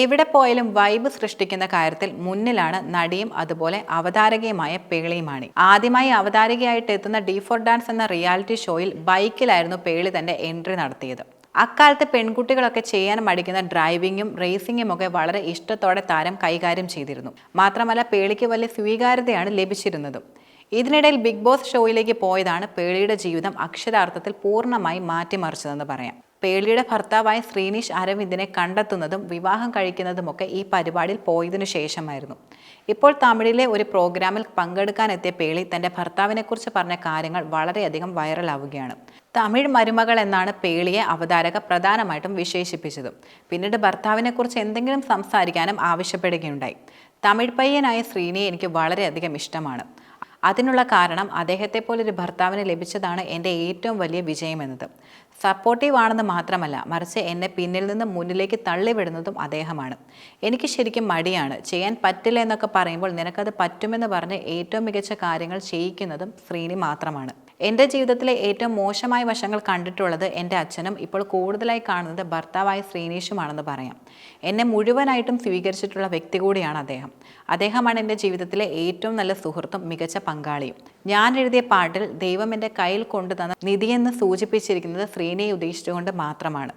എവിടെ പോയാലും വൈബ് സൃഷ്ടിക്കുന്ന കാര്യത്തിൽ മുന്നിലാണ് നടിയും അതുപോലെ അവതാരകയുമായ പേളി മാണി. ആദ്യമായി അവതാരകയായിട്ട് എത്തുന്ന D4 ഡാൻസ് എന്ന റിയാലിറ്റി ഷോയിൽ ബൈക്കിലായിരുന്നു പേളി തന്റെ എൻട്രി നടത്തിയത്. അക്കാലത്ത് പെൺകുട്ടികളൊക്കെ ചെയ്യാൻ മടിക്കുന്ന ഡ്രൈവിങ്ങും റേസിംഗും ഒക്കെ വളരെ ഇഷ്ടത്തോടെ താരം കൈകാര്യം ചെയ്തിരുന്നു. മാത്രമല്ല പേളിക്ക് വലിയ സ്വീകാര്യതയാണ് ലഭിച്ചിരുന്നതും. ഇതിനിടയിൽ ബിഗ് ബോസ് ഷോയിലേക്ക് പോയതാണ് പേളിയുടെ ജീവിതം അക്ഷരാർത്ഥത്തിൽ പൂർണ്ണമായി മാറ്റിമറിച്ചതെന്ന് പറയാം. പേളിയുടെ ഭർത്താവായ ശ്രീനിഷ് അരവിന്ദിനെ കണ്ടെത്തുന്നതും വിവാഹം കഴിക്കുന്നതുമൊക്കെ ഈ പരിപാടിയിൽ പോയതിനു ശേഷമായിരുന്നു. ഇപ്പോൾ തമിഴിലെ ഒരു പ്രോഗ്രാമിൽ പങ്കെടുക്കാനെത്തിയ പേളി തന്റെ ഭർത്താവിനെക്കുറിച്ച് പറഞ്ഞ കാര്യങ്ങൾ വളരെയധികം വൈറലാവുകയാണ്. തമിഴ് മരുമകൾ എന്നാണ് പേളിയെ അവതാരക പ്രധാനമായിട്ടും വിശേഷിപ്പിച്ചത്. പിന്നീട് ഭർത്താവിനെക്കുറിച്ച് എന്തെങ്കിലും സംസാരിക്കാനും ആവശ്യപ്പെടുകയുണ്ടായി. തമിഴ് പയ്യനായ ശ്രീനിയെ എനിക്ക് വളരെയധികം ഇഷ്ടമാണ്. അതിനുള്ള കാരണം അദ്ദേഹത്തെ പോലൊരു ഭർത്താവിന് ലഭിച്ചതാണ് എൻ്റെ ഏറ്റവും വലിയ വിജയമെന്നത്. സപ്പോർട്ടീവ് ആണെന്ന് മാത്രമല്ല, മറിച്ച് എന്നെ പിന്നിൽ നിന്ന് മുന്നിലേക്ക് തള്ളിവിടുന്നതും അദ്ദേഹമാണ്. എനിക്ക് ശരിക്കും മടിയാണ്, ചെയ്യാൻ പറ്റില്ല എന്നൊക്കെ പറയുമ്പോൾ നിനക്കത് പറ്റുമെന്ന് പറഞ്ഞ് ഏറ്റവും മികച്ച കാര്യങ്ങൾ ചെയ്യിക്കുന്നതും ശ്രീനി മാത്രമാണ്. എൻ്റെ ജീവിതത്തിലെ ഏറ്റവും മോശമായ വശങ്ങൾ കണ്ടിട്ടുള്ളത് എൻ്റെ അച്ഛനും ഇപ്പോൾ കൂടുതലായി കാണുന്നത് ഭർത്താവായ ശ്രീനീഷുമാണെന്ന് പറയാം. എന്നെ മുഴുവനായിട്ടും സ്വീകരിച്ചിട്ടുള്ള വ്യക്തി കൂടിയാണ് അദ്ദേഹം. അദ്ദേഹമാണ് എൻ്റെ ജീവിതത്തിലെ ഏറ്റവും നല്ല സുഹൃത്തും മികച്ച പങ്കാളിയും. ഞാൻ എഴുതിയ പാട്ടിൽ ദൈവം എൻ്റെ കയ്യിൽ കൊണ്ടുതന്ന നിധിയെന്ന് സൂചിപ്പിച്ചിരിക്കുന്നത് ശ്രീനിയെ ഉദ്ദേശിച്ചുകൊണ്ട് മാത്രമാണ്.